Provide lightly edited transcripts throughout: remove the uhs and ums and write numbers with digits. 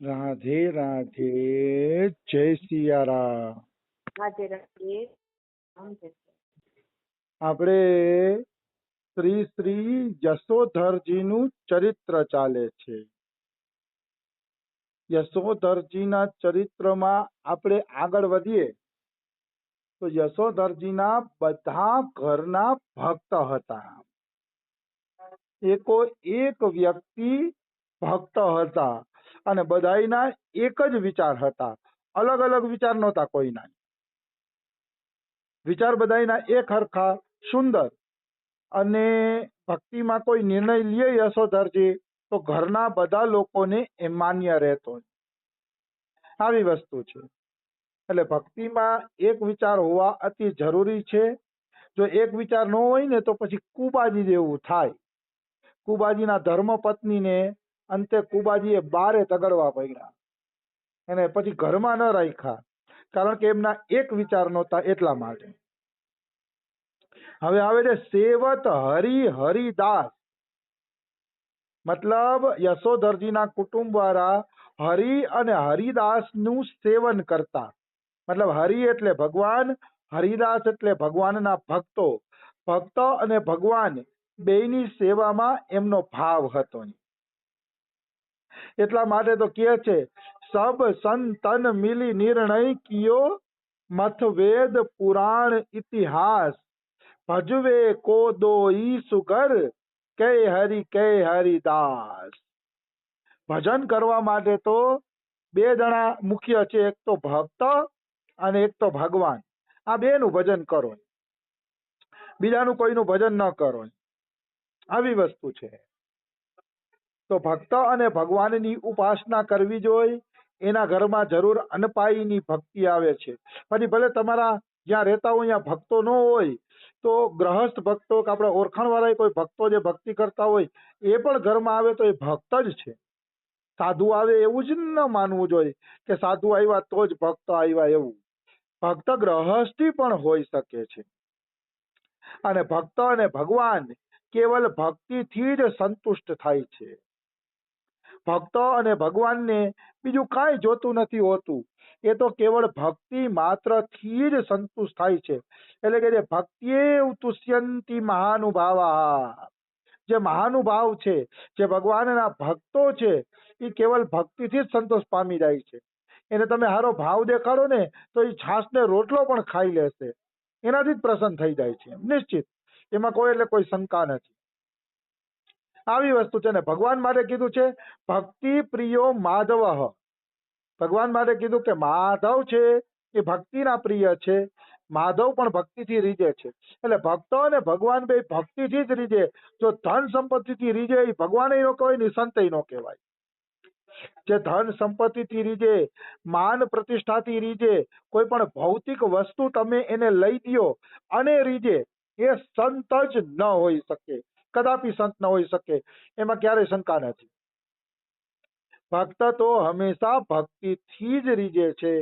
રાધે રાધે, જય સિયારામ. રાધે રાધે. આપણે શ્રી શ્રી યશોધરજીનું ચરિત્ર ચાલે છે. યશોધરજીના ચરિત્રમાં આપણે આગળ વધીએ તો યશોધરજીના બધા ઘરના ભક્ત હતા. એકો એક વ્યક્તિ ભક્ત હતા અને બધાયના એક જ વિચાર હતા. અલગ અલગ વિચાર નહોતા કોઈના. વિચાર બધાયના એક હરખા સુંદર. અને ભક્તિમાં કોઈ નિર્ણય લે યશોધરજી તો ઘરના બધા લોકોને એ માન્ય રહેતો. આવી વસ્તુ છે. એટલે ભક્તિમાં એક વિચાર હોવા અતિ જરૂરી છે. જો એક વિચાર ન હોય ને તો પછી કુબાજી જેવું થાય. કુબાજીના ધર્મપત્નીને અંતે કુબાજીએ બારે તગડવા પડ્યા. એને પછી ઘરમાં ન રાખ્યા, કારણ કે એમના એક વિચાર નહોતા એટલા માટે. હવે આવે છે સેવત હરિદાસ. મતલબ યશોધરજીના કુટુંબ વાળા હરિ અને હરિદાસ નું સેવન કરતા. મતલબ હરિ એટલે ભગવાન, હરિદાસ એટલે ભગવાનના ભક્તો. ભક્ત અને ભગવાન બેયની સેવામાં એમનો ભાવ હતો. એટલા માટે તો કહે છે સબ સંતન મિલી નિર્ણય કિયો, મથવેદ પુરાણ ઇતિહાસ, ભજવે કો દો ઈસુ ઘર, કે હરિદાસ. ભજન કરવા માટે તો બે જણા મુખ્ય છે, એક તો ભક્ત અને એક તો ભગવાન. આ બેનું ભજન કરો, બીજાનું કોઈનું ભજન ન કરો. આવી વસ્તુ છે. તો ભક્ત અને ભગવાનની ઉપાસના કરવી જોઈએ. એના ઘરમાં જરૂર અનપાઈની ભક્તિ આવે છે. પછી ભલે તમારા જ્યાં રહેતા હોય ત્યાં ભક્તો ન હોય તો ગ્રહસ્થ ભક્તો કે આપણા ઓળખાણ વાળા કોઈ ભક્તો જે ભક્તિ કરતા હોય એ પણ ઘરમાં આવે તો એ ભક્ત જ છે. સાધુ આવે એવું જ ન માનવું જોઈએ કે સાધુ આવ્યા તો જ ભક્ત આવ્યા એવું. ભક્ત ગ્રહસ્થી પણ હોઈ શકે છે. અને ભક્ત અને ભગવાન કેવલ ભક્તિથી જ સંતુષ્ટ થાય છે. ભક્ત અને ભગવાનને બીજું કાંઈ જોતું નથી હોતું. એ તો કેવળ ભક્તિ માત્રથી જ સંતુષ્ટ થાય છે. એટલે કે જે ભક્તિએ ઉતુષ્યંતિ મહાનુભાવા, જે મહાનુભાવ છે, જે ભગવાનના ભક્તો છે, એ કેવલ ભક્તિથી જ સંતોષ પામી જાય છે. એને તમે સારો ભાવ દેખાડો ને તો એ છાસને રોટલો પણ ખાઈ લેશે. એનાથી જ પ્રસન્ન થઈ જાય છે નિશ્ચિત. એમાં કોઈ એટલે કોઈ શંકા નથી. આવી વસ્તુ છે ને ભગવાન માટે કીધું છે ભક્તિ પ્રિયો માધવ. ભગવાન માટે કીધું કે માધવ છે એ ભક્તિના પ્રિય છે. માધવ પણ ભક્તિથી રીજે છે. એટલે ભક્તો અને ભગવાન બે ભક્તિથી જ રીજે. જો ધન સંપત્તિથી રીજે એ ભગવાન નો કહેવાય ને સંત નો કહેવાય. જે ધન સંપત્તિથી રીજે, માન પ્રતિષ્ઠાથી રીજે, કોઈ પણ ભૌતિક વસ્તુ તમે એને લઈ દો અને રીજે, એ સંત જ ન હોઈ શકે. કદાપી સંત ન હોઈ શકે. એમાં ક્યારેય શંકા નથી. ભક્ત તો હંમેશા ભક્તિથી જ રીજે છે.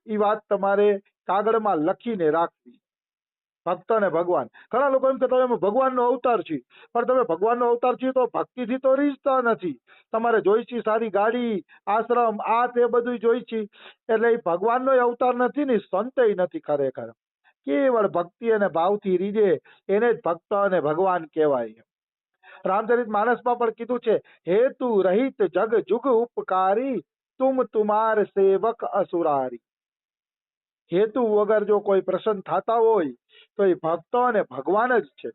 એ વાત તમારે કાગળમાં લખીને રાખવી. ભક્ત અને ભગવાન. ઘણા લોકો એમ કહેતા હોય ભગવાનનો અવતાર છે, પણ તમે ભગવાનનો અવતાર છે તો ભક્તિથી તો રીઝતા નથી. તમારે જોઈ છે સારી ગાડી, આશ્રમ, આ તે બધું જોઈ છે. એટલે એ ભગવાનનો અવતાર નથી ને સંત નથી ખરેખર. કેવળ ભક્તિ અને ભાવથી રીજે એને જ ભક્ત અને ભગવાન કહેવાય. રામચરિત માનસમાં પણ કીધું છે હેતુ રહિત જગ જુગ ઉપકારી, તુમ તુમાર સેવક અસુરારી. હેતુ વગર જો કોઈ પ્રસન્ન થતા હોય તો એ ભક્ત અને ભગવાન જ છે.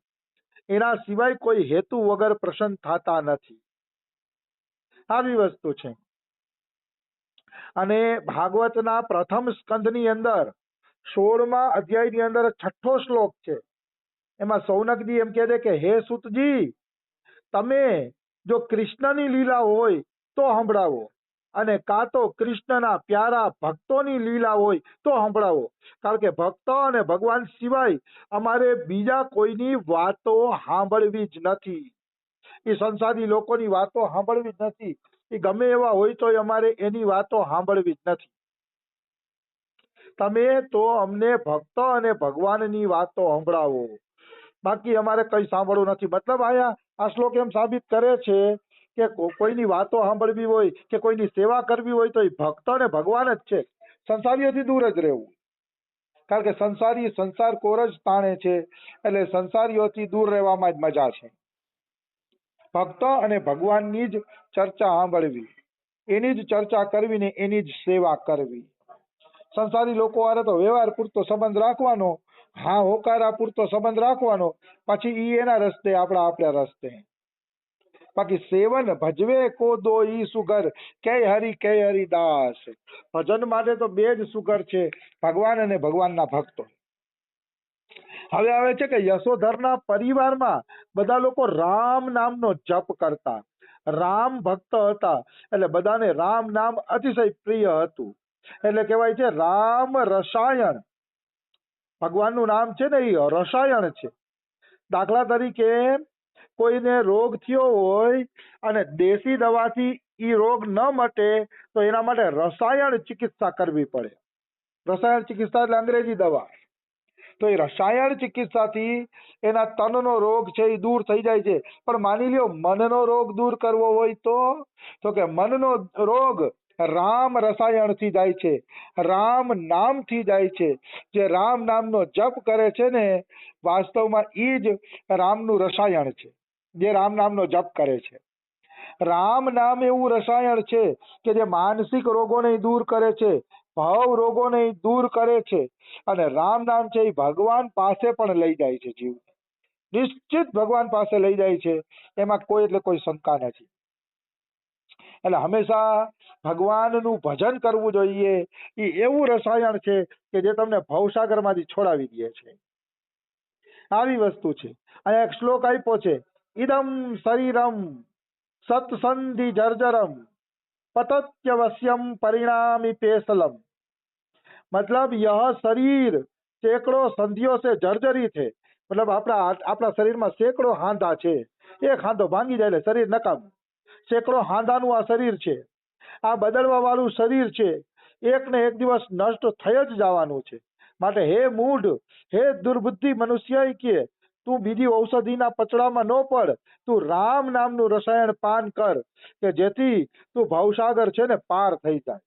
એના સિવાય કોઈ હેતુ વગર પ્રસન્ન થતા નથી. આવી વસ્તુ છે. અને ભાગવતના પ્રથમ સ્કંધની અંદર 16મા અધ્યાયની અંદર 6ઠ્ઠો શ્લોક છે. એમાં સૌનકજી એમ કહે છે કે હે સુતજી, તમે જો કૃષ્ણની લીલા હોય તો સંભળાવો, અને કાં તો કૃષ્ણના પ્યારા ભક્તોની લીલા હોય તો સંભળાવો. કારણ કે ભક્ત અને ભગવાન સિવાય અમારે બીજા કોઈની વાતો સાંભળવી જ નથી. એ સંસારી લોકોની વાતો સાંભળવી જ નથી. એ ગમે એવા હોય તો અમારે એની વાતો સાંભળવી જ નથી. તમે તો અમને ભક્ત અને ભગવાનની વાતો સંભળાવો, બાકી અમારે કઈ સાંભળવું નથી. મતલબ આ શ્લોક એમ સાબિત કરે છે કે કોઈની વાતો સાંભળવી હોય કે કોઈની સેવા કરવી હોય તો એ ભક્ત અને ભગવાન જ છે. સંસારીઓથી દૂર જ રહેવું, કારણ કે સંસારી સંસાર કોર જ તાણે છે, એટલે સંસારીઓથી દૂર રહેવામાં જ મજા છે. ભક્ત અને ભગવાનની જ ચર્ચા સાંભળવી, એની જ ચર્ચા કરવી ને એની જ સેવા કરવી. સંસારી લોકો હારે તો વ્યવહાર પૂરતો સંબંધ રાખવાનો, હા હોકારા પૂરતો સંબંધ રાખવાનો, પછી ઈ એના રસ્તે આપણા રસ્તે. બાકી સેવન ભજવે કો દો ઈ સુગર, કે હરિ દાસ. ભજન માટે તો બે જ સુગર છે, ભગવાન અને ભગવાનના ભક્તો. હવે આવે છે કે યશોધરના પરિવારમાં બધા લોકો રામ નામનો જપ કરતા, રામ ભક્ત હતા, એટલે બધાને રામ નામ અતિશય પ્રિય હતું. એટલે કહેવાય છે રામ રસાયણ. ભગવાનનું નામ છે ને એ રસાયણ છે. દાખલા તરીકે કોઈને રોગ થયો હોય અને દેશી દવાથી એ રોગ ન મટે તો એના માટે રસાયણ ચિકિત્સા કરવી પડે. રસાયણ ચિકિત્સા એટલે અંગ્રેજી દવા. તો એ રસાયણ ચિકિત્સાથી એના તનનો રોગ છે એ દૂર થઈ જાય છે. પણ માની લ્યો મનનો રોગ દૂર કરવો હોય તો કે મનનો રોગ રામ રસાયણથી જાય છે, રામ નામથી જાય છે. જે રામ નામનો જપ કરે છે ને વાસ્તવમાં એ જ રામનું રસાયણ છે, જે રામ નામનો જપ કરે છે. રામ નામ એવું રસાયણ છે કે જે માનસિક રોગોને દૂર કરે છે, ભાવ રોગોને દૂર કરે છે, અને રામ નામ છે એ ભગવાન પાસે પણ લઈ જાય છે. જીવ નિશ્ચિત ભગવાન પાસે લઈ જાય છે, એમાં કોઈ એટલે કોઈ શંકા નથી. એટલે હંમેશા ભગવાનનું ભજન કરવું જોઈએ. એ એવું રસાયણ છે કે જે તમને ભવસાગરમાંથી છોડાવી દે છે. આવી વસ્તુ છે. અહીંયા એક શ્લોક આપ્યો છે, ઇદમ શરીરમ સત્સંધિ જર્જરમ પતત્યવશ્યમ પરિણામી પેસલમ. मतलब यह शरीर सैकड़ों संधियों से जर्जरित है. मतलब આપણા શરીરમાં સેંકડો હાંધા છે, એક હાંધો ભાંગી જાય એટલે શરીર નકામું. સેંકડો હાંધાનું આ શરીર છે, આ બદલવા વાળું શરીર છે, એક ને એક દિવસ નષ્ટ થઈ જ જવાનું છે. માટે હે મૂઢ, હે દુર્બુદ્ધિ મનુષ્ય, કે તું બીજી ઔષધિના પચડામાં ન પડ, તું રામ નામનું રસાયણ પાન કર કે જેથી તું ભવસાગર છે ને પાર થઈ જાય.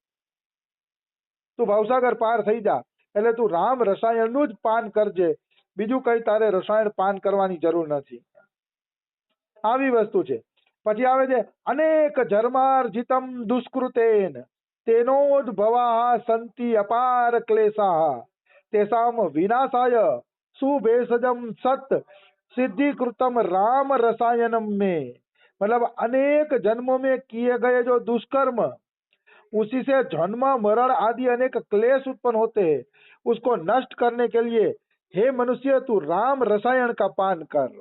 તું ભવસાગર પાર થઈ જા એટલે તું રામ રસાયણનું જ પાન કરજે, બીજું કઈ તારે રસાયણ પાન કરવાની જરૂર નથી. આવી વસ્તુ છે. પછી આવે છે અનેક જન્માર્જિતમ દુષ્કૃતેન તેનોદ્ભવા સંતિ અપાર ક્લેશાહ તેસામ વિનાશાય સુભેષજમ सत सिद्धिकृतम राम रसायनम में. मतलब अनेक जन्मों में किए गए जो दुष्कर्म उसी से जन्म मरण आदि अनेक क्लेश उत्पन्न होते हैं, उसको नष्ट करने के लिए हे मनुष्य तू राम रसायण का पान कर.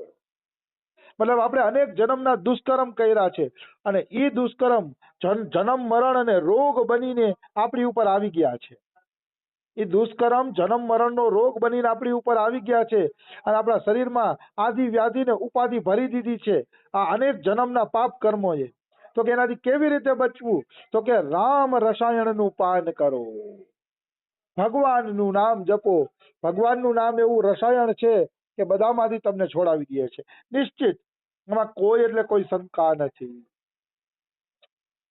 મતલબ આપણે અનેક જન્મના દુષ્કર્મ કર્યા છે અને એ દુષ્કર્મ જન્મ મરણ અને રોગ બનીને આપણી ઉપર આવી ગયા છે. એ દુષ્કર્મ જન્મ મરણનો રોગ બનીને આપણી ઉપર આવી ગયા છે અને આપણા શરીરમાં આદિ વ્યાધિ ને ઉપાધિ ભરી દીધી છે આ અનેક જન્મના પાપ કર્મોએ. તો કે એનાથી કેવી રીતે બચવું? તો કે રામ રસાયણનું પાન કરો, ભગવાનનું નામ જપો. ભગવાનનું નામ એવું રસાયણ છે કે બધામાંથી તમને છોડાવી દે છે નિશ્ચિત. એમાં કોઈ એટલે કોઈ શંકા નથી.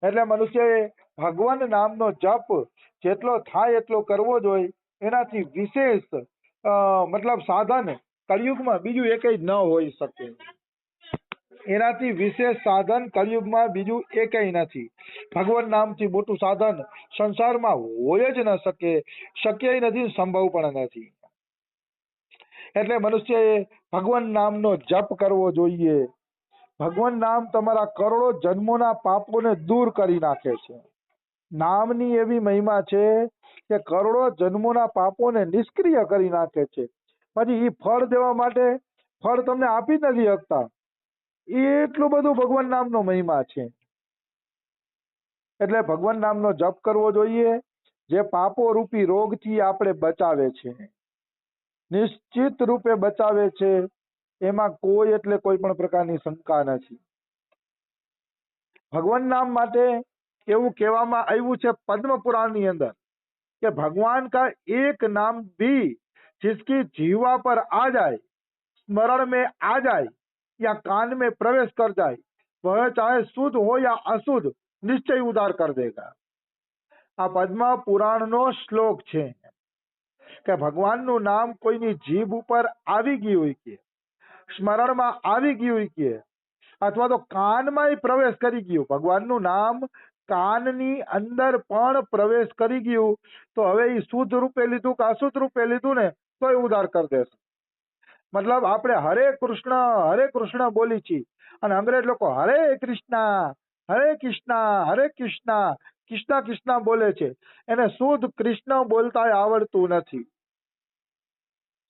એટલે મનુષ્યએ ભગવાન નામનો જપ જેટલો થાય એટલો કરવો જોઈએ. એનાથી વિશેષ મતલબ સાધન કળિયુગમાં બીજું એકેય ન હોઈ શકે. એનાથી વિશેષ સાધન કળિયુગમાં બીજું એકેય નથી. ભગવાન નામથી મોટું સાધન સંસારમાં હોય જ ન શકે, શક્ય નથી, સંભવ પણ નથી. એટલે મનુષ્યએ ભગવાન નામનો જપ કરવો જોઈએ. ભગવાન નામ તમારા કરોડો જન્મોના પાપોને દૂર કરી નાખે છે. નામની એવી મહિમા છે કે કરોડો જન્મોના પાપોને નિષ્ક્રિય કરી નાખે છે. પછી એ ફળ દેવા માટે ફળ તમને આપી જ નથી શકતા, એટલું બધું ભગવાન નામનો મહિમા છે. એટલે ભગવાન નામનો જપ કરવો જોઈએ, જે પાપો રૂપી રોગથી આપણે બચાવે છે, નિશ્ચિત રૂપે બચાવે છે. એમાં કોઈ એટલે કોઈ પણ પ્રકારની શંકા નથી. ભગવાન નામ માટે એવું કહેવામાં આવ્યું છે પદ્મ પુરાણની અંદર કે ભગવાન का एक नाम भी जिसकी जीवा पर आ जाए, स्मरण में आ जाए या कान में प्रवेश कर जाए, वह चाहे शुद्ध हो या अशुद्ध निश्चय उद्धार कर देगा। આ પદ્મ પુરાણનો શ્લોક છે કે ભગવાનનું નામ કોઈની જીભ ઉપર આવી ગયું હોય કે સ્મરણમાં આવી ગયું હોય કે અથવા તો કાનમાં પ્રવેશ કરી ગયું, ભગવાનનું નામ કાનની અંદર પણ પ્રવેશ કરી ગયું, તો હવે એ શુદ્ધ રૂપે લીધું કે અશુદ્ધ રૂપે લીધું ને તો એ ઉદ્ધાર કરી દેશે। મતલબ આપણે હરે કૃષ્ણ બોલી છીએ અને અંગ્રેજ લોકો હરે કૃષ્ણ હરે કૃષ્ણ કૃષ્ણ કૃષ્ણ બોલે છે, એને શુદ્ધ કૃષ્ણ બોલતા આવડતું નથી।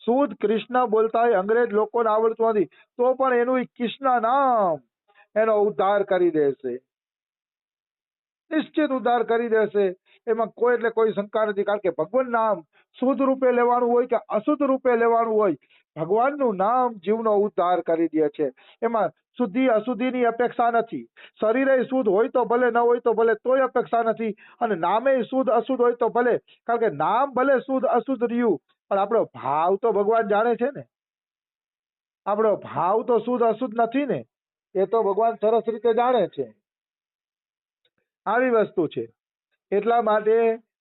શુદ્ધ કૃષ્ણ બોલતા અંગ્રેજ લોકોને આવડતું નથી, તો પણ એનું કૃષ્ણ નામ એનો ઉદ્ધાર કરી દેશે, નિશ્ચિત ઉદ્ધાર કરી દેશે। એમાં કોઈ એટલે કોઈ શંકા નથી, કારણ કે ભગવાન નામ શુદ્ધ રૂપે લેવાનું હોય કે અશુદ્ધ રૂપે લેવાનું હોય, ભગવાનનું નામ જીવનો ઉદ્ધાર કરી દે છે। એમાં શુદ્ધિ અશુદ્ધિની અપેક્ષા નથી, શરીરે શુદ્ધ હોય તો ભલે, ન હોય તો ભલે, તોય અપેક્ષા નથી, અને નામે શુદ્ધ અશુદ્ધ હોય તો ભલે, કારણ કે નામ ભલે શુદ્ધ અશુદ્ધ રહ્યું પણ આપણો ભાવ તો ભગવાન જાણે છે ને, આપણો ભાવ તો શુદ્ધ અશુદ્ધ નથી ને, એ તો ભગવાન સરસ રીતે જાણે છે। આવી વસ્તુ છે, એટલા માટે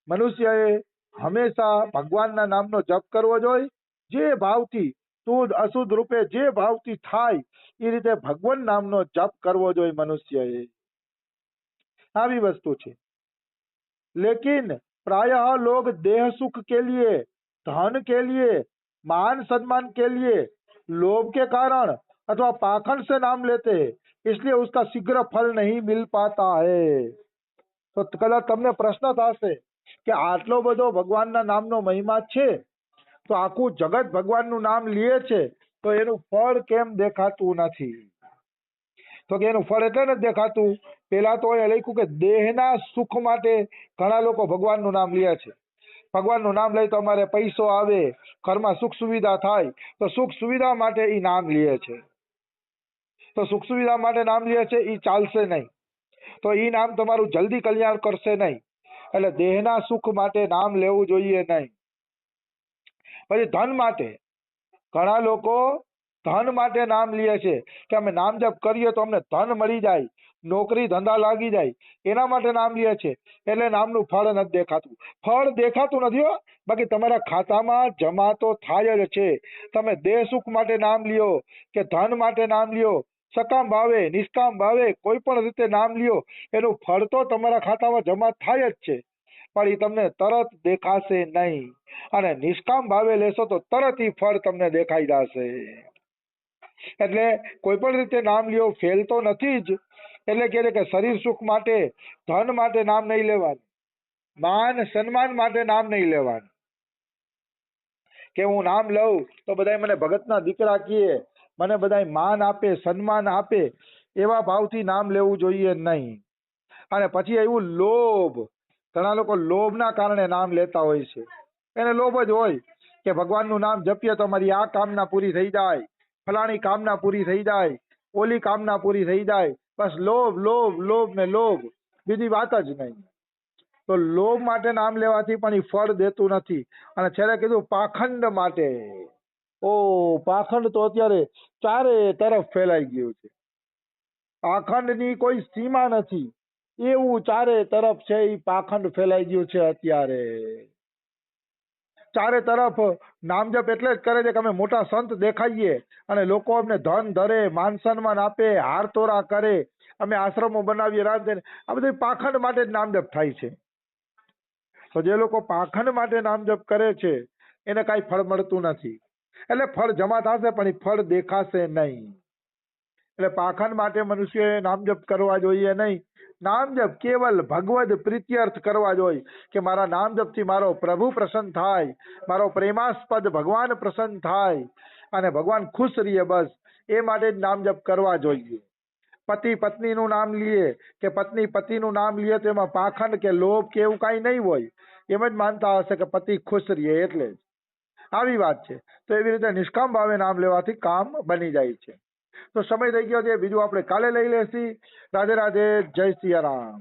મનુષ્યએ હંમેશા ભગવાનના નામનો જપ કરવો જોઈએ, જે ભાવથી શુદ્ધ અશુદ્ધ રૂપે જે ભાવથી થાય એ રીતે ભગવાન નામનો જપ કરવો જોઈએ મનુષ્યએ, આવી वस्तु છે। लेकिन प्रायः लोग देह सुख के लिए, धन के लिए, मान सम्मान के लिए, लोभ के कारण अथवा पाखंड से नाम लेते हैं, इसलिए उसका शीघ्र फल नहीं मिल पाता है। तो कदाच તમને પ્રશ્ન થશે કે આટલો બધો ભગવાનના નામનો મહિમા છે, તો આખું જગત ભગવાનનું નામ લે છે, તો એનું ફળ કેમ દેખાતું નથી? તો કે એનું ફળ એટલે નથી દેખાતું, પેલા તો એ લખ્યું કે દેહના સુખ માટે ઘણા લોકો ભગવાનનું નામ લે છે। ભગવાનનું નામ લઈ તો અમારે પૈસો આવે, ઘરમાં સુખ સુવિધા થાય, તો સુખ સુવિધા માટે એ નામ લે છે, તો સુખ સુવિધા માટે નામ લે છે એ ચાલશે નહીં, તો એ નામ તમારું જલ્દી કલ્યાણ કરશે નહીં, એટલે દેહના સુખ માટે નામ લેવું જોઈએ નહીં। પછી ધન માટે ઘણા લોકો ધન માટે નામ લે છે કે અમે નામ જપ કરીએ તો અમને ધન મળી જાય, નોકરી ધંધા લાગી જાય, એના માટે નામ લે છે, એટલે નામનું ફળ નથી દેખાતું। ફળ દેખાતું નથી હો, બાકી તમારા ખાતામાં જમા તો થાય જ છે। તમે દેહ સુખ માટે નામ લ્યો કે ધન માટે નામ લ્યો, સકામ ભાવે નિષ્કામ ભાવે કોઈ પણ રીતે નામ લ્યો, એનું ફળ તો તમારા ખાતામાં જમા થાય જ છે, પણ એ તમને તરત દેખાશે નહીં, અને નિષ્કામ ભાવે લેશો તો તરત એ ફળ તમને દેખાઈ જશે। એટલે કોઈ પણ રીતે નામ લ્યો ફેલ તો નથી જ, એટલે કે શરીર સુખ માટે, ધન માટે નામ નહીં લેવાનું, માન સન્માન માટે નામ નહીં લેવાનું, કે હું નામ લઉં તો બધા મને ભગતના દીકરા કહે, મને બધા માન આપે, સન્માન આપે, એવા ભાવથી નામ લેવું જોઈએ નહીં। અને પછી એવું લોભ, ઘણા લોકો લોભના કારણે નામ લેતા હોય છે, એને લોભ જ હોય કે ભગવાનનું નામ જપીએ તો અમારી આ કામના પૂરી થઈ જાય, ફલાણી કામના પૂરી થઈ જાય, ઓલી કામના પૂરી થઈ જાય, બસ લોભ લોભ લોભ ને લોભ, બીજી વાત જ નહીં। તો લોભ માટે નામ લેવાથી પણ એ ફળ દેતું નથી। અને છેલ્લે કીધું પાખંડ માટે, ઓ પાખંડ તો અત્યારે ચારે તરફ ફેલાઈ ગયું છે, પાખંડની કોઈ સીમા નથી, એવું ચારે તરફ છે એ પાખંડ ફેલાઈ ગયું છે અત્યારે। ચારે તરફ નામ જપ એટલે જ કરે છે કે અમે મોટા સંત દેખાઈએ અને લોકો અમને ધન ધરે, માન સન્માન આપે, હાર તોરા કરે, અમે આશ્રમો બનાવીએ, આ બધું પાખંડ માટે જ નામ જપ થાય છે। તો જે લોકો પાખંડ માટે નામ જપ કરે છે એને કાંઈ ફળ મળતું નથી, એટલે ફળ જમા થશે પણ એ ફળ દેખાશે નહીં। એટલે પાખંડ માટે મનુષ્યએ નામ જપ કરવા જોઈએ નહીં, નામ જપ કેવલ ભગવદ પ્રીત્યર્થ કરવા જોઈએ, કે મારા નામ જપથી મારો પ્રભુ પ્રસન્ન થાય, મારો પ્રેમાસ્પદ ભગવાન પ્રસન્ન થાય અને ભગવાન ખુશ રહીએ, બસ એ માટે જ નામ જપ કરવા જોઈએ। પતિ પત્નીનું નામ લઈએ કે પત્ની પતિનું નામ લઈએ તો એમાં પાખંડ કે લોભ કે એવું કાંઈ નહીં હોય, એમ જ માનતા હશે કે પતિ ખુશ રહીએ એટલે જ, આવી વાત છે। તો એવી રીતે નિષ્કામ ભાવે નામ લેવાથી કામ બની જાય છે। તો સમય થઈ ગયો છે, બીજું આપણે કાલે લઈ લેશી। રાધે રાધે, જય સિયા રામ।